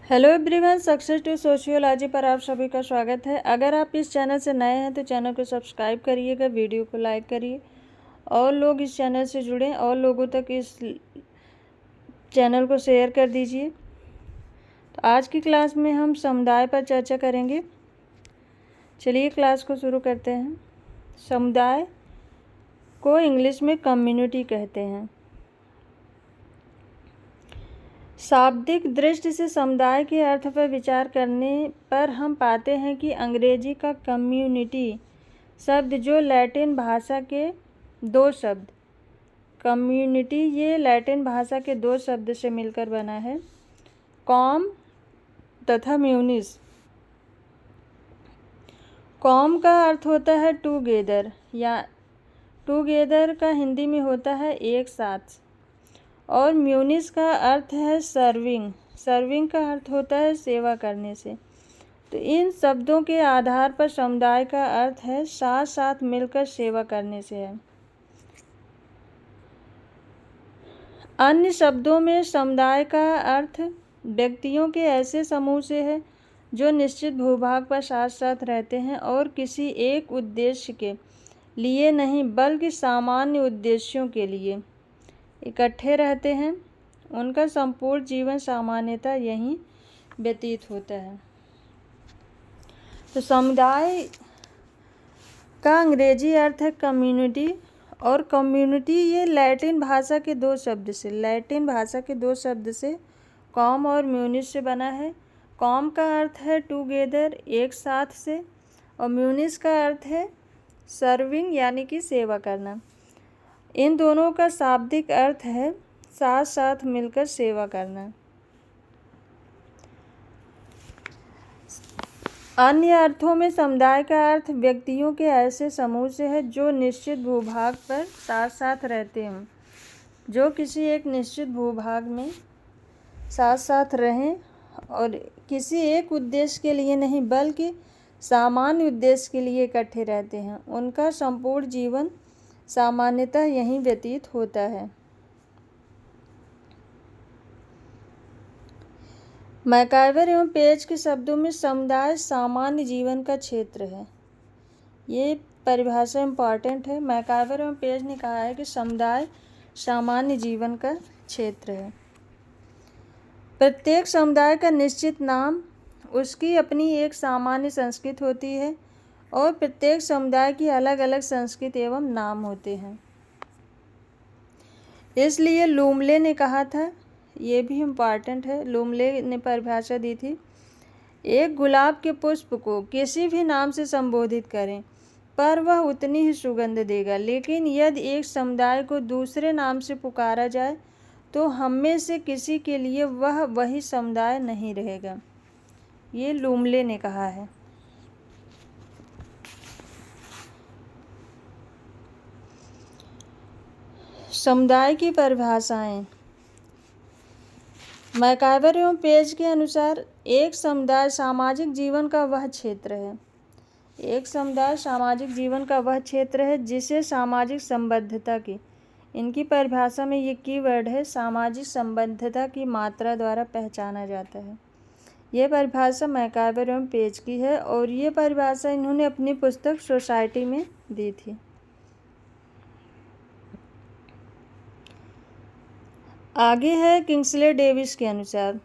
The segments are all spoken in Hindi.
Hello everyone, success to sociology पर आप सभी का स्वागत है। अगर आप इस चैनल से नए हैं तो चैनल को सब्सक्राइब करिएगा, वीडियो को लाइक करिए और लोग इस चैनल से जुड़ें और लोगों तक इस चैनल को शेयर कर दीजिए। तो आज की क्लास में हम समुदाय पर चर्चा करेंगे। चलिए क्लास को शुरू करते हैं। समुदाय को इंग्लिश में कम्युनिटी कहते हैं। शाब्दिक दृष्टि से समुदाय के अर्थ पर विचार करने पर हम पाते हैं कि अंग्रेजी का कम्युनिटी शब्द जो लैटिन भाषा के दो शब्द कम्युनिटी ये लैटिन भाषा के दो शब्द से मिलकर बना है, कॉम तथा म्यूनिस। कॉम का अर्थ होता है टूगेदर या टूगेदर का हिंदी में होता है एक साथ, और म्यूनिस का अर्थ है सर्विंग। सर्विंग का अर्थ होता है सेवा करने से। तो इन शब्दों के आधार पर समुदाय का अर्थ है साथ साथ मिलकर सेवा करने से है। अन्य शब्दों में समुदाय का अर्थ व्यक्तियों के ऐसे समूह से है जो निश्चित भूभाग पर साथ साथ रहते हैं और किसी एक उद्देश्य के लिए नहीं बल्कि सामान्य उद्देश्यों के लिए इकट्ठे रहते हैं। उनका संपूर्ण जीवन सामान्यतः यहीं व्यतीत होता है। तो समुदाय का अंग्रेजी अर्थ है कम्युनिटी, और कम्युनिटी ये लैटिन भाषा के दो शब्द से कॉम और म्यूनिस से बना है। कॉम का अर्थ है टूगेदर एक साथ से, और म्यूनिस का अर्थ है सर्विंग यानी कि सेवा करना। इन दोनों का शाब्दिक अर्थ है साथ साथ मिलकर सेवा करना। अन्य अर्थों में समुदाय का अर्थ व्यक्तियों के ऐसे समूह से है जो निश्चित भूभाग पर साथ साथ रहते हों, जो किसी एक निश्चित भूभाग में साथ साथ रहें और किसी एक उद्देश्य के लिए नहीं बल्कि सामान्य उद्देश्य के लिए इकट्ठे रहते हैं। उनका संपूर्ण जीवन सामान्यतः यहीं व्यतीत होता है। मैकाइवर एवं पेज के शब्दों में समुदाय सामान्य जीवन का क्षेत्र है। ये परिभाषा इम्पॉर्टेंट है। मैकाइवर एवं पेज ने कहा है कि समुदाय सामान्य जीवन का क्षेत्र है। प्रत्येक समुदाय का निश्चित नाम, उसकी अपनी एक सामान्य संस्कृति होती है और प्रत्येक समुदाय की अलग अलग संस्कृति एवं नाम होते हैं। इसलिए लूमले ने कहा था, ये भी इम्पॉर्टेंट है, लूमले ने परिभाषा दी थी, एक गुलाब के पुष्प को किसी भी नाम से संबोधित करें पर वह उतनी ही सुगंध देगा, लेकिन यदि एक समुदाय को दूसरे नाम से पुकारा जाए तो हम में से किसी के लिए वह वही समुदाय नहीं रहेगा। ये लूमले ने कहा है। समुदाय की परिभाषाएं। मैकाइवर एवं पेज के अनुसार एक समुदाय सामाजिक जीवन का वह क्षेत्र है। एक समुदाय सामाजिक जीवन का वह क्षेत्र है जिसे सामाजिक संबद्धता की, इनकी परिभाषा में ये कीवर्ड है, सामाजिक संबद्धता की मात्रा द्वारा पहचाना जाता है। यह परिभाषा मैकाइवर एवं पेज की है और ये परिभाषा इन्होंने अपनी पुस्तक सोसाइटी में दी थी। आगे है किंग्सले डेविस के अनुसार,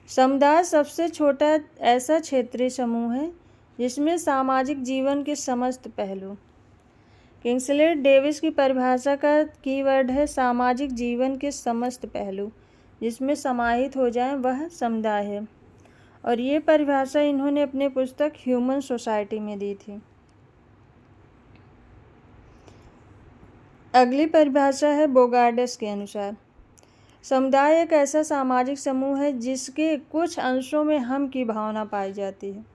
समुदाय सबसे छोटा ऐसा क्षेत्रीय समूह है जिसमें सामाजिक जीवन के समस्त पहलू। किंग्सले डेविस की परिभाषा का कीवर्ड है सामाजिक जीवन के समस्त पहलू जिसमें समाहित हो जाएं वह समुदाय है, और ये परिभाषा इन्होंने अपने पुस्तक ह्यूमन सोसाइटी में दी थी। अगली परिभाषा है बोगार्डस के अनुसार, समुदाय एक ऐसा सामाजिक समूह है जिसके कुछ अंशों में हम की भावना पाई जाती है।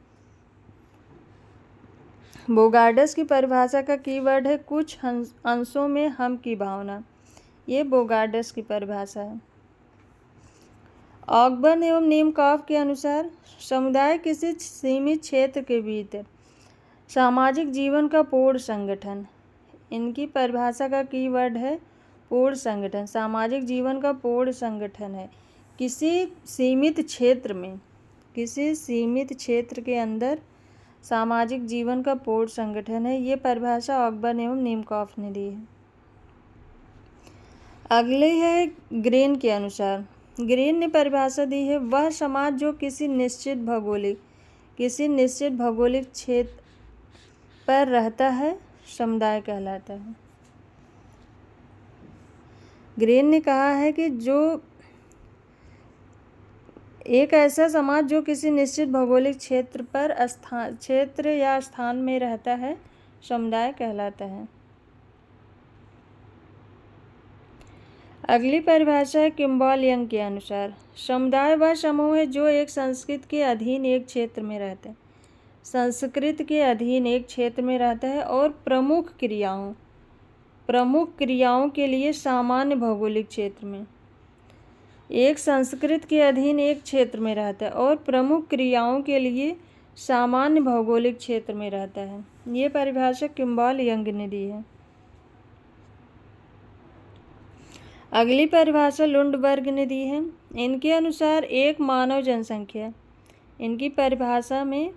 बोगार्डस की परिभाषा का कीवर्ड है कुछ अंशों में हम की भावना। ये बोगार्डस की परिभाषा है। ऑगबर्न एवं नीमकॉफ के अनुसार समुदाय किसी सीमित क्षेत्र के भीतर सामाजिक जीवन का पूर्ण संगठन। इनकी परिभाषा का कीवर्ड है पूर्ण संगठन। सामाजिक जीवन का पूर्ण संगठन है। किसी सीमित क्षेत्र के अंदर सामाजिक जीवन का पूर्ण संगठन है। ये परिभाषा ऑकबर्न एवं निमकॉफ ने दी है। अगले है ग्रीन के अनुसार। ग्रीन ने परिभाषा दी है, वह समाज जो किसी निश्चित भौगोलिक क्षेत्र पर रहता है समुदाय कहलाता है। ग्रीन ने कहा है कि जो एक ऐसा समाज जो किसी निश्चित भौगोलिक क्षेत्र या स्थान में रहता है समुदाय कहलाता है। अगली परिभाषा है किम्बॉल यंग के अनुसार। समुदाय वह समूह है जो एक संस्कृति के अधीन एक क्षेत्र में रहता है और प्रमुख क्रियाओं के लिए सामान्य भौगोलिक क्षेत्र में एक संस्कृति के अधीन एक क्षेत्र में रहता है और प्रमुख क्रियाओं के लिए सामान्य भौगोलिक क्षेत्र में रहता है। ये परिभाषा किम्बॉल यंग ने दी है। अगली परिभाषा लुंडबर्ग ने दी है। इनके अनुसार इनकी परिभाषा में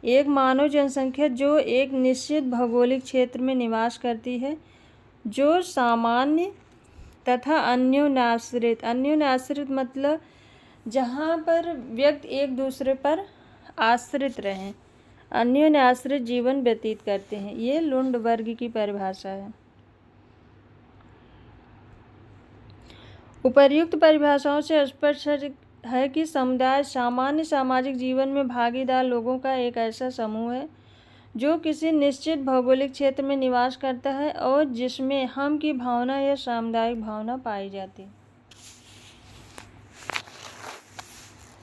एक मानव जनसंख्या जो एक निश्चित भौगोलिक क्षेत्र में निवास करती है, जो सामान्य तथा अन्योन्याश्रित मतलब जहाँ पर व्यक्ति एक दूसरे पर आश्रित रहें, अन्योन्याश्रित जीवन व्यतीत करते हैं। ये लुंडबर्ग की परिभाषा है। उपर्युक्त परिभाषाओं से स्पष्ट है कि समुदाय सामान्य सामाजिक जीवन में भागीदार लोगों का एक ऐसा समूह है जो किसी निश्चित भौगोलिक क्षेत्र में निवास करता है और जिसमें हम की भावना या सामुदायिक भावना पाई जाती है।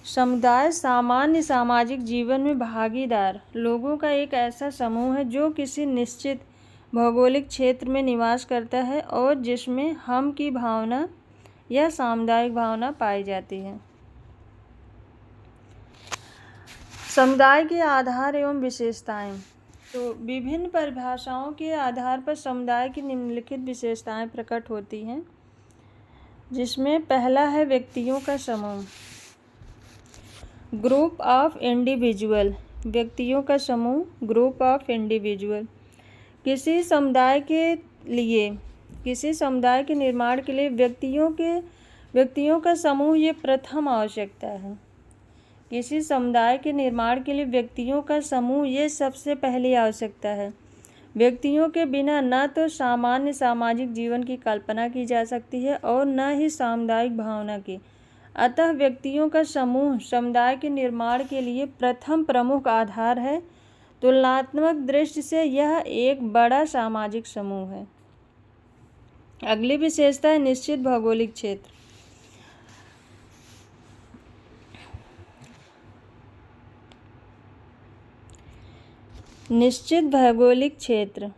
समुदाय सामान्य सामाजिक जीवन में भागीदार लोगों का एक ऐसा समूह है जो किसी निश्चित भौगोलिक क्षेत्र में निवास करता है और जिसमें हम की भावना या सामुदायिक भावना पाई जाती है। समुदाय के आधार एवं विशेषताएं। तो विभिन्न परिभाषाओं के आधार पर समुदाय की निम्नलिखित विशेषताएं प्रकट होती हैं, जिसमें पहला है व्यक्तियों का समूह, ग्रुप ऑफ इंडिविजुअल। व्यक्तियों का समूह, ग्रुप ऑफ इंडिविजुअल। किसी समुदाय के निर्माण के लिए व्यक्तियों का समूह ये प्रथम आवश्यकता है। किसी समुदाय के निर्माण के लिए व्यक्तियों का समूह ये सबसे पहली आवश्यकता है। व्यक्तियों के बिना न तो सामान्य सामाजिक जीवन की कल्पना की जा सकती है और न ही सामुदायिक भावना की। अतः व्यक्तियों का समूह समुदाय के निर्माण के लिए प्रथम प्रमुख आधार है। तुलनात्मक दृष्टि से यह एक बड़ा सामाजिक समूह है। अगली विशेषता है निश्चित भौगोलिक क्षेत्र। निश्चित भौगोलिक क्षेत्र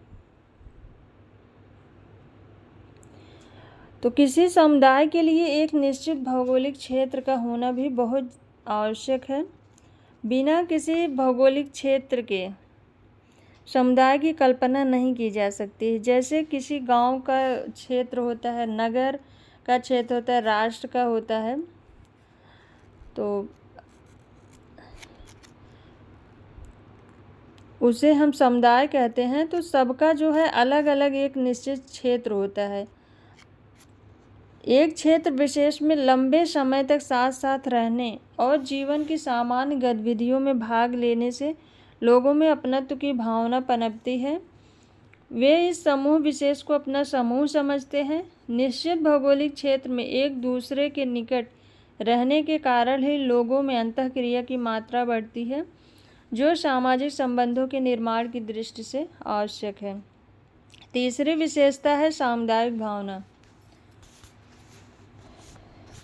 तो किसी समुदाय के लिए एक निश्चित भौगोलिक क्षेत्र का होना भी बहुत आवश्यक है। बिना किसी भौगोलिक क्षेत्र के समुदाय की कल्पना नहीं की जा सकती। जैसे किसी गांव का क्षेत्र होता है, नगर का क्षेत्र होता है, राष्ट्र का होता है, तो उसे हम समुदाय कहते हैं। तो सबका जो है अलग अलग एक निश्चित क्षेत्र होता है। एक क्षेत्र विशेष में लंबे समय तक साथ साथ रहने और जीवन की सामान्य गतिविधियों में भाग लेने से लोगों में अपनत्व की भावना पनपती है। वे इस समूह विशेष को अपना समूह समझते हैं। निश्चित भौगोलिक क्षेत्र में एक दूसरे के निकट रहने के कारण ही लोगों में अंतःक्रिया की मात्रा बढ़ती है, जो सामाजिक संबंधों के निर्माण की दृष्टि से आवश्यक है। तीसरी विशेषता है सामुदायिक भावना,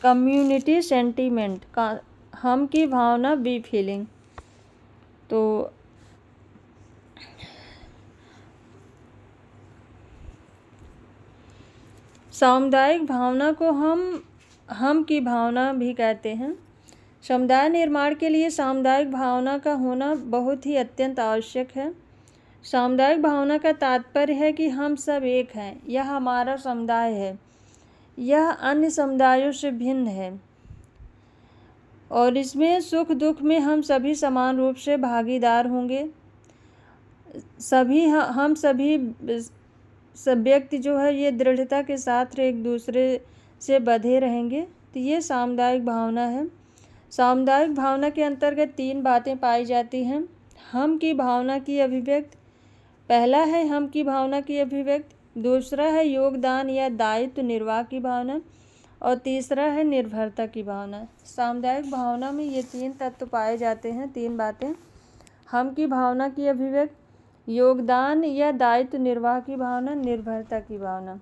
कम्युनिटी सेंटीमेंट, हम की भावना, बी फीलिंग। तो सामुदायिक भावना को हम की भावना भी कहते हैं। समुदाय निर्माण के लिए सामुदायिक भावना का होना बहुत ही अत्यंत आवश्यक है। सामुदायिक भावना का तात्पर्य है कि हम सब एक हैं, यह हमारा समुदाय है। यह अन्य समुदायों से भिन्न है और इसमें सुख दुख में हम सभी समान रूप से भागीदार होंगे। हम सभी सब व्यक्ति जो है ये दृढ़ता के साथ एक दूसरे से बंधे रहेंगे। तो ये सामुदायिक भावना है। सामुदायिक भावना के अंतर्गत 3 बातें पाई जाती हैं। हम की भावना की अभिव्यक्ति, पहला है हम की भावना की अभिव्यक्ति, दूसरा है योगदान या दायित्व निर्वाह की भावना और तीसरा है निर्भरता की भावना। सामुदायिक भावना में ये 3 तत्व पाए जाते हैं, 3 बातें। हम की भावना की अभिव्यक्ति, योगदान या दायित्व निर्वाह की भावना, निर्भरता की भावना।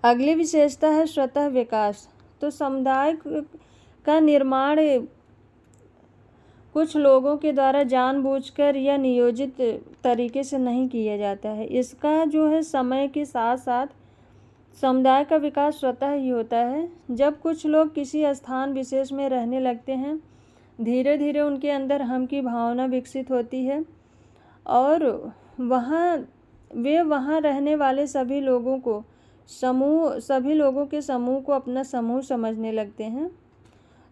अगली विशेषता है स्वतः विकास। तो समुदाय का निर्माण कुछ लोगों के द्वारा जानबूझकर या नियोजित तरीके से नहीं किया जाता है। इसका जो है समय के साथ साथ समुदाय का विकास स्वतः ही होता है। जब कुछ लोग किसी स्थान विशेष में रहने लगते हैं, धीरे धीरे उनके अंदर हम की भावना विकसित होती है और वे वहाँ रहने वाले सभी लोगों के समूह को अपना समूह समझने लगते हैं,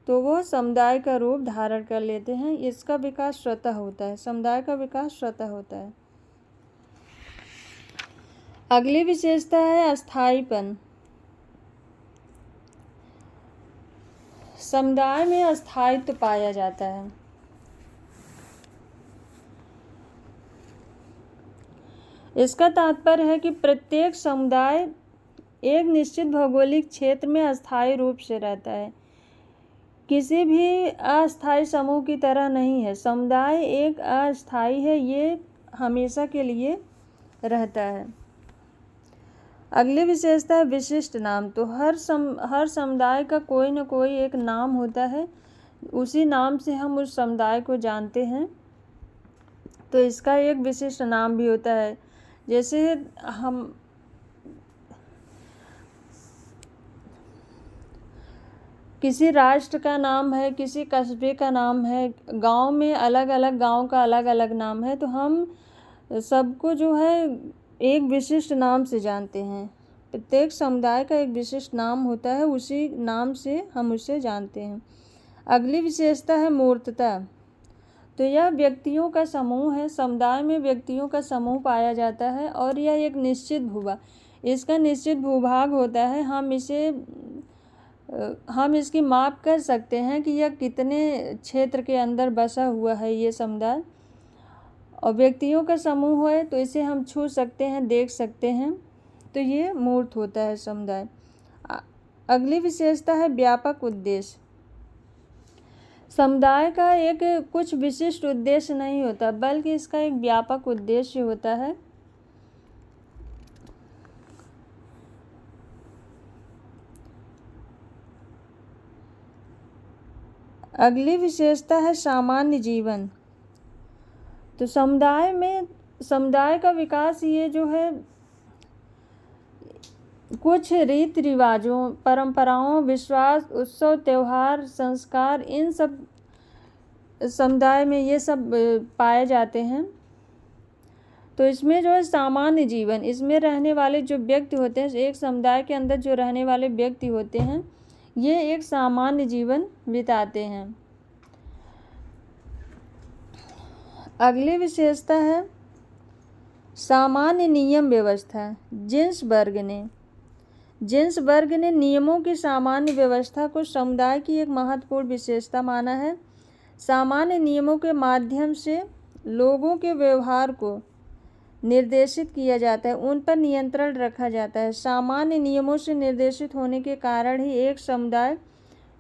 तो वो समुदाय का रूप धारण कर लेते हैं। इसका विकास स्वतः होता है, समुदाय का विकास स्वतः होता है। अगली विशेषता है अस्थायीपन। समुदाय में अस्थायित्व पाया जाता है। इसका तात्पर्य है कि प्रत्येक समुदाय एक निश्चित भौगोलिक क्षेत्र में अस्थायी रूप से रहता है, किसी भी अस्थायी समूह की तरह नहीं है। समुदाय एक अस्थायी है, ये हमेशा के लिए रहता है। अगली विशेषता है विशिष्ट नाम। तो हर समुदाय का कोई न कोई एक नाम होता है, उसी नाम से हम उस समुदाय को जानते हैं। तो इसका एक विशिष्ट नाम भी होता है। जैसे हम किसी राष्ट्र का नाम है, किसी कस्बे का नाम है, गांव में अलग अलग गांव का अलग अलग नाम है, तो हम सबको जो है एक विशिष्ट नाम से जानते हैं। प्रत्येक समुदाय का एक विशिष्ट नाम होता है, उसी नाम से हम उसे जानते हैं। अगली विशेषता है मूर्तता। तो यह व्यक्तियों का समूह है। समुदाय में व्यक्तियों का समूह पाया जाता है और यह एक निश्चित इसका निश्चित भूभाग होता है। हम इसकी माप कर सकते हैं कि यह कितने क्षेत्र के अंदर बसा हुआ है ये समुदाय। और व्यक्तियों का समूह है तो इसे हम छू सकते हैं, देख सकते हैं, तो ये मूर्त होता है समुदाय। अगली विशेषता है व्यापक उद्देश्य। समुदाय का एक कुछ विशिष्ट उद्देश्य नहीं होता, बल्कि इसका एक व्यापक उद्देश्य होता है। अगली विशेषता है सामान्य जीवन। तो समुदाय का विकास ये जो है कुछ रीति रिवाजों, परंपराओं, विश्वास, उत्सव, त्योहार, संस्कार, इन सब समुदाय में ये सब पाए जाते हैं। तो इसमें जो है सामान्य जीवन, इसमें रहने वाले जो व्यक्ति होते हैं, एक समुदाय के अंदर जो रहने वाले व्यक्ति होते हैं, ये एक सामान्य जीवन बिताते हैं। अगली विशेषता है सामान्य नियम व्यवस्था। जिन्स वर्ग ने नियमों की सामान्य व्यवस्था को समुदाय की एक महत्वपूर्ण विशेषता माना है। सामान्य नियमों के माध्यम से लोगों के व्यवहार को निर्देशित किया जाता है, उन पर नियंत्रण रखा जाता है। सामान्य नियमों से निर्देशित होने के कारण ही एक समुदाय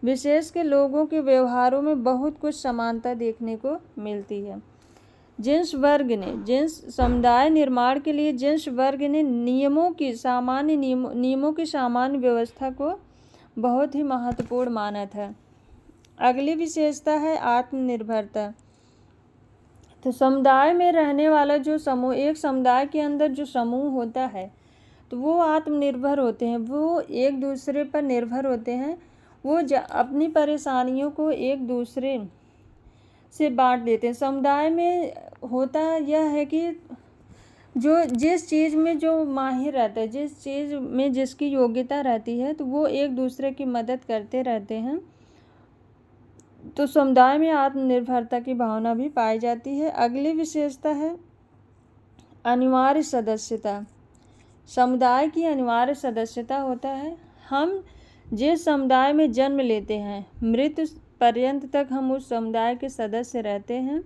विशेष के लोगों के व्यवहारों में बहुत कुछ समानता देखने को मिलती है। जिन्स समुदाय निर्माण के लिए जिन्स वर्ग ने नियमों की सामान्य व्यवस्था को बहुत ही महत्वपूर्ण माना था। अगली विशेषता है आत्मनिर्भरता। तो समुदाय में रहने वाला जो समूह, एक समुदाय के अंदर जो समूह होता है, तो वो आत्मनिर्भर होते हैं, वो एक दूसरे पर निर्भर होते हैं। वो अपनी परेशानियों को एक दूसरे से बांट देते हैं। समुदाय में होता यह है कि जो जिस चीज़ में जो माहिर रहता है, जिस चीज़ में जिसकी योग्यता रहती है, तो वो एक दूसरे की मदद करते रहते हैं, तो समुदाय में आत्मनिर्भरता की भावना भी पाई जाती है। अगली विशेषता है अनिवार्य सदस्यता। समुदाय की अनिवार्य सदस्यता होता है, हम जिस समुदाय में जन्म लेते हैं, मृत्यु पर्यंत तक हम उस समुदाय के सदस्य रहते हैं।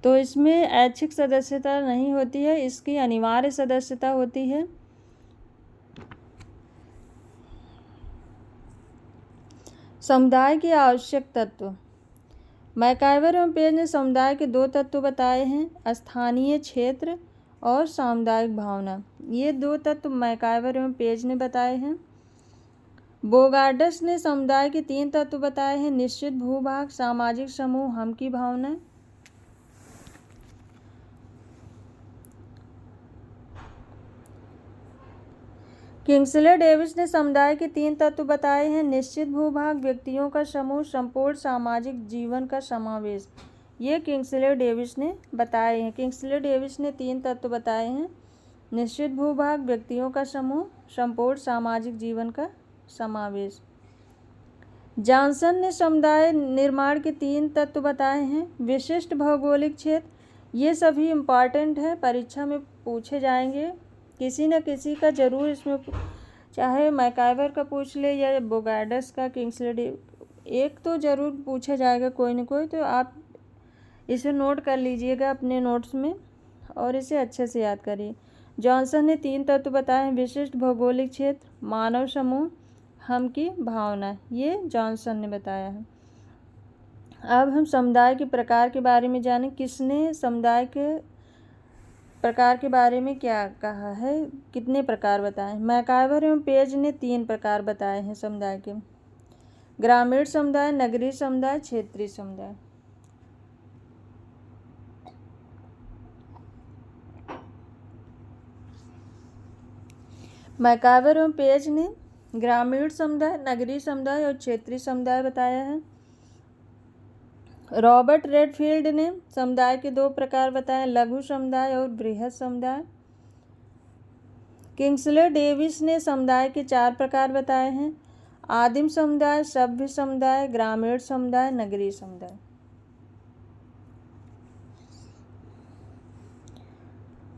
तो इसमें ऐच्छिक सदस्यता नहीं होती है, इसकी अनिवार्य सदस्यता होती है। समुदाय के आवश्यक तत्व। मैकाइवर एवं पेज ने समुदाय के 2 तत्व बताए हैं, स्थानीय क्षेत्र और सामुदायिक भावना। ये 2 तत्व मैकाइवर एवं पेज ने बताए हैं। बोगार्डस ने समुदाय के 3 तत्व बताए हैं, निश्चित भूभाग, सामाजिक समूह, हम की भावना। किंग्सले डेविस ने समुदाय के 3 तत्व बताए हैं, निश्चित भूभाग, व्यक्तियों का समूह, संपूर्ण सामाजिक जीवन का समावेश। ये किंग्सले डेविस ने बताए हैं। किंग्सले डेविस ने 3 तत्व बताए हैं, निश्चित भूभाग, व्यक्तियों का समूह, संपूर्ण सामाजिक जीवन का समावेश। जॉनसन ने समुदाय निर्माण के 3 तत्व बताए हैं, विशिष्ट भौगोलिक क्षेत्र। ये सभी इम्पॉर्टेंट है, परीक्षा में पूछे जाएंगे, किसी न किसी का जरूर इसमें, चाहे मैकाइवर का पूछ ले या बोगार्डस का, किंग्सले, एक तो जरूर पूछा जाएगा कोई न कोई। तो आप इसे नोट कर लीजिएगा अपने नोट्स में और इसे अच्छे से याद करिए। जॉनसन ने 3 तत्व बताए हैं, विशिष्ट भौगोलिक क्षेत्र, मानव समूह, हम की भावना। ये जॉनसन ने बताया है। अब हम समुदाय के प्रकार के बारे में जानें। किसने समुदाय के प्रकार के बारे में क्या कहा है, कितने प्रकार बताए? मैकाइवर एवं पेज ने 3 प्रकार बताए हैं समुदाय के, ग्रामीण समुदाय, नगरीय समुदाय, क्षेत्रीय समुदाय। मैकाइवर एवं पेज ने ग्रामीण समुदाय, नगरीय समुदाय और क्षेत्रीय समुदाय बताया है। रॉबर्ट रेडफील्ड ने समुदाय के 2 प्रकार बताए, लघु समुदाय और बृहद समुदाय। किंग्सले डेविस ने समुदाय के 4 प्रकार बताए हैं, आदिम समुदाय, सभ्य समुदाय, ग्रामीण समुदाय, नगरीय समुदाय।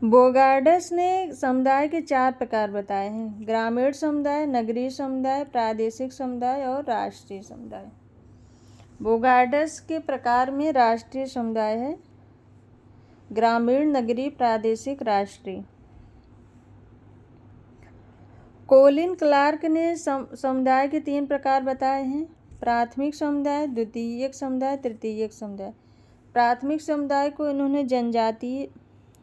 बोगार्डस ने समुदाय के 4 प्रकार बताए हैं, ग्रामीण समुदाय, नगरीय समुदाय, प्रादेशिक समुदाय और राष्ट्रीय समुदाय। बोगार्डस के प्रकार में राष्ट्रीय समुदाय है, ग्रामीण, नगरीय, प्रादेशिक, राष्ट्रीय। कोलिन क्लार्क ने समुदाय के 3 प्रकार बताए हैं, प्राथमिक समुदाय, द्वितीयक समुदाय, तृतीयक समुदाय। प्राथमिक समुदाय को इन्होंने जनजातीय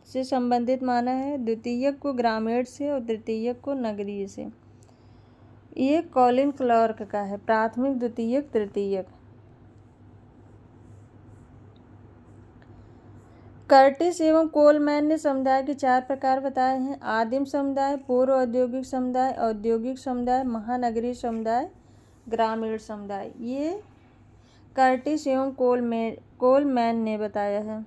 से संबंधित माना है, द्वितीयक को ग्रामीण से और तृतीयक को नगरीय से। ये कोलिन क्लार्क का है, प्राथमिक, द्वितीयक, तृतीयक। कर्टिस एवं कोलमैन ने समुदाय के 4 प्रकार बताए हैं, आदिम समुदाय, पूर्व औद्योगिक समुदाय, औद्योगिक समुदाय, महानगरीय समुदाय, ग्रामीण समुदाय। ये कर्टिस एवं कोलमैन ने बताया है।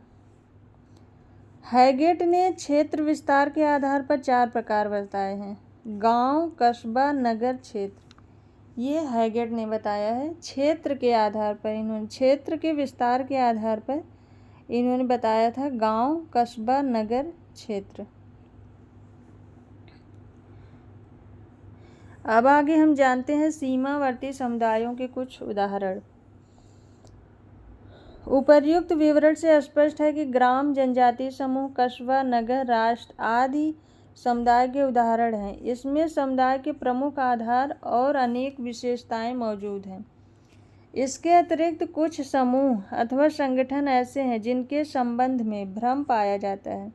हैगेट ने क्षेत्र विस्तार के आधार पर 4 प्रकार बताए हैं, गांव, कस्बा, नगर, क्षेत्र। ये हैगेट ने बताया है। क्षेत्र के आधार पर इन्होंने, क्षेत्र के विस्तार के आधार पर इन्होंने बताया था गांव, कस्बा, नगर, क्षेत्र। अब आगे हम जानते हैं सीमावर्ती समुदायों के कुछ उदाहरण। उपर्युक्त विवरण से स्पष्ट है कि ग्राम, जनजातीय समूह, कस्बा, नगर, राष्ट्र आदि समुदाय के उदाहरण हैं। इसमें समुदाय के प्रमुख आधार और अनेक विशेषताएं मौजूद हैं। इसके अतिरिक्त कुछ समूह अथवा संगठन ऐसे हैं जिनके संबंध में भ्रम पाया जाता है,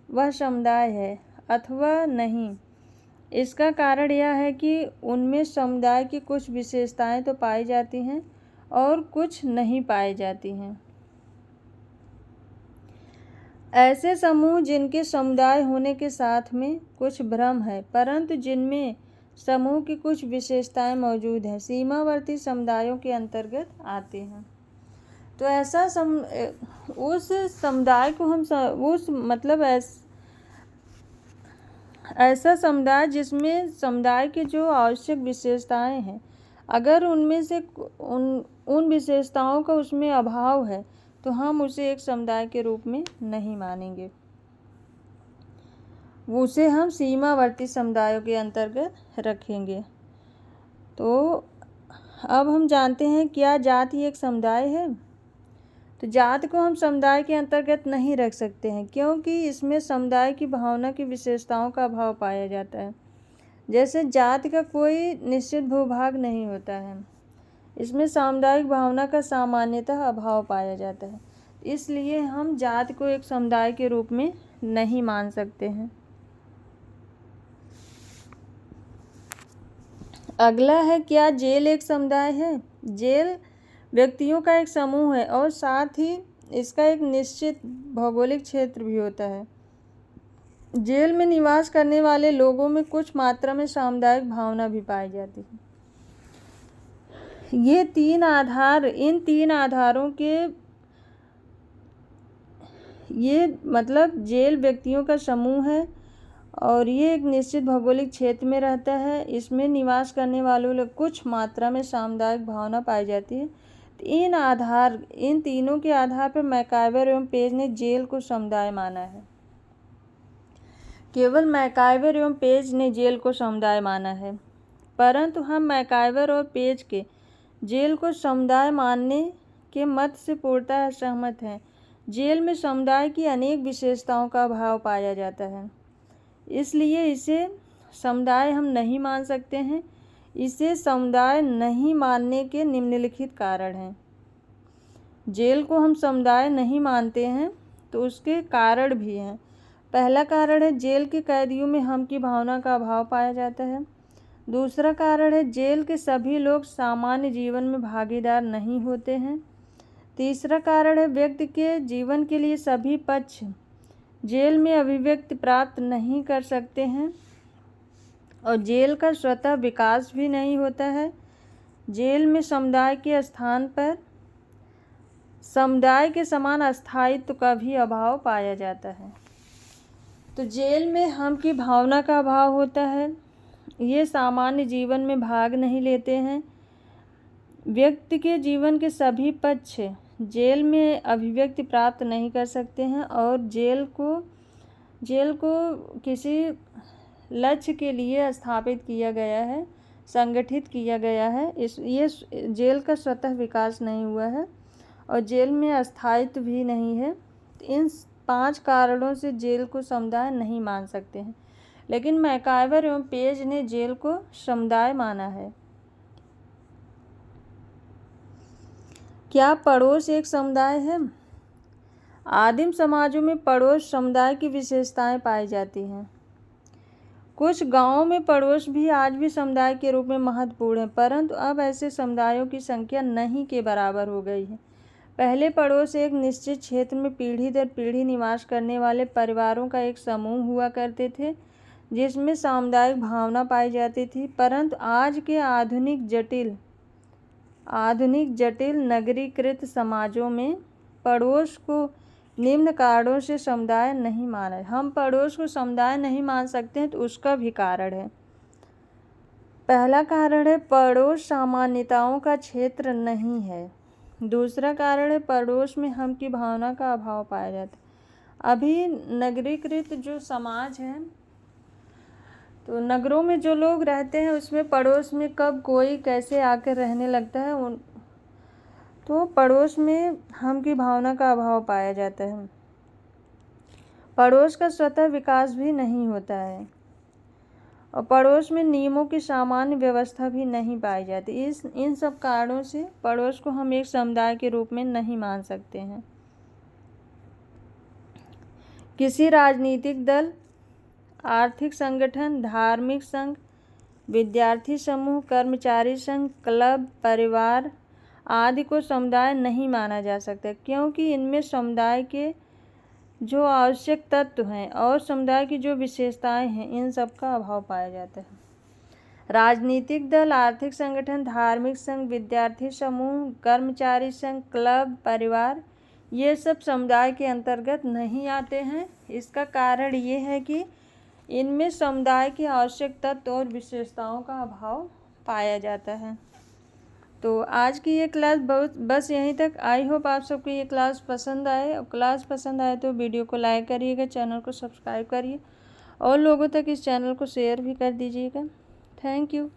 वह समुदाय है अथवा नहीं। इसका कारण यह है कि उनमें समुदाय की कुछ विशेषताएं तो पाई जाती हैं और कुछ नहीं पाई जाती हैं। ऐसे समूह जिनके समुदाय होने के साथ में कुछ भ्रम है, परंतु जिनमें समूह की कुछ विशेषताएं मौजूद हैं, सीमावर्ती समुदायों के अंतर्गत आते हैं। तो उस समुदाय को हम ऐसा समुदाय जिसमें समुदाय की जो आवश्यक विशेषताएं हैं, अगर उनमें से उन विशेषताओं का उसमें अभाव है तो हम उसे एक समुदाय के रूप में नहीं मानेंगे, उसे हम सीमावर्ती समुदायों के अंतर्गत रखेंगे। तो अब हम जानते हैं क्या जाति एक समुदाय है। तो जाति को हम समुदाय के अंतर्गत नहीं रख सकते हैं, क्योंकि इसमें समुदाय की भावना की विशेषताओं का अभाव पाया जाता है। जैसे जाति का कोई निश्चित भूभाग नहीं होता है, इसमें सामुदायिक भावना का सामान्यतः अभाव पाया जाता है। इसलिए हम जाति को एक समुदाय के रूप में नहीं मान सकते हैं। अगला है, क्या जेल एक समुदाय है। जेल व्यक्तियों का एक समूह है और साथ ही इसका एक निश्चित भौगोलिक क्षेत्र भी होता है। जेल में निवास करने वाले लोगों में कुछ मात्रा में सामुदायिक भावना भी पाई जाती है। इन तीन आधारों के जेल व्यक्तियों का समूह है और ये एक निश्चित भौगोलिक क्षेत्र में रहता है। इसमें निवास करने वालों में कुछ मात्रा में सामुदायिक भावना पाई जाती है। इन तीनों के आधार पर मैकाइवर एवं पेज ने जेल को समुदाय माना है। केवल मैकाइवर एवं पेज ने जेल को समुदाय माना है, परंतु हम मैकाइवर और पेज के जेल को समुदाय मानने के मत से पूर्णतः सहमत हैं। जेल में समुदाय की अनेक विशेषताओं का अभाव पाया जाता है, इसलिए इसे समुदाय हम नहीं मान सकते हैं। इसे समुदाय नहीं मानने के निम्नलिखित कारण हैं। जेल को हम समुदाय नहीं मानते हैं तो उसके कारण भी हैं। पहला कारण है, जेल के कैदियों में हम की भावना का अभाव पाया जाता है। दूसरा कारण है, जेल के सभी लोग सामान्य जीवन में भागीदार नहीं होते हैं। तीसरा कारण है, व्यक्ति के जीवन के लिए सभी पक्ष जेल में अभिव्यक्ति प्राप्त नहीं कर सकते हैं और जेल का स्वतः विकास भी नहीं होता है। जेल में समुदाय के स्थान पर समुदाय के समान अस्थायित्व का भी अभाव पाया जाता है। तो जेल में हम की भावना का अभाव होता है। ये सामान्य जीवन में भाग नहीं लेते हैं। व्यक्ति के जीवन के सभी पक्ष जेल में अभिव्यक्ति प्राप्त नहीं कर सकते हैं और जेल को किसी लक्ष्य के लिए स्थापित किया गया है, संगठित किया गया है। ये जेल का स्वतः विकास नहीं हुआ है और जेल में अस्थायित्व भी नहीं है। इन 5 कारणों से जेल को समुदाय नहीं मान सकते हैं, लेकिन मैकाइवर एवं पेज ने जेल को समुदाय माना है। क्या पड़ोस एक समुदाय है। आदिम समाजों में पड़ोस समुदाय की विशेषताएं पाई जाती हैं। कुछ गांवों में पड़ोस भी आज भी समुदाय के रूप में महत्वपूर्ण है, परंतु अब ऐसे समुदायों की संख्या नहीं के बराबर हो गई है। पहले पड़ोस एक निश्चित क्षेत्र में पीढ़ी दर पीढ़ी निवास करने वाले परिवारों का एक समूह हुआ करते थे, जिसमें सामुदायिक भावना पाई जाती थी। परंतु आज के आधुनिक जटिल नगरीकृत समाजों में पड़ोस को निम्न कारणों से समुदाय नहीं माना। हम पड़ोस को समुदाय नहीं मान सकते हैं तो उसका भी कारण है। पहला कारण है, पड़ोस सामान्यताओं का क्षेत्र नहीं है। दूसरा कारण है, पड़ोस में हम की भावना का अभाव पाया जाता है। अभी नगरीकृत जो समाज है, तो नगरों में जो लोग रहते हैं उसमें पड़ोस में कब कोई कैसे आकर रहने लगता है, तो पड़ोस में हम की भावना का अभाव पाया जाता है। पड़ोस का स्वतः विकास भी नहीं होता है और पड़ोस में नियमों की सामान्य व्यवस्था भी नहीं पाई जाती। इन सब कारणों से पड़ोस को हम एक समुदाय के रूप में नहीं मान सकते हैं। किसी राजनीतिक दल, आर्थिक संगठन, धार्मिक संघ, विद्यार्थी समूह, कर्मचारी संघ, क्लब, परिवार आदि को समुदाय नहीं माना जा सकता, क्योंकि इनमें समुदाय के जो आवश्यक तत्व हैं और समुदाय की जो विशेषताएं हैं, इन सब का अभाव पाया जाता है। राजनीतिक दल, आर्थिक संगठन, धार्मिक संघ, विद्यार्थी समूह, कर्मचारी संघ, क्लब, परिवार, ये सब समुदाय के अंतर्गत नहीं आते हैं। इसका कारण ये है कि इनमें समुदाय के आवश्यक तत्व और विशेषताओं का अभाव पाया जाता है। तो आज की ये क्लास बस यहीं तक। आई होप आप सबको ये क्लास पसंद आए, और क्लास पसंद आए तो वीडियो को लाइक करिएगा, चैनल को सब्सक्राइब करिए और लोगों तक इस चैनल को शेयर भी कर दीजिएगा। Thank you.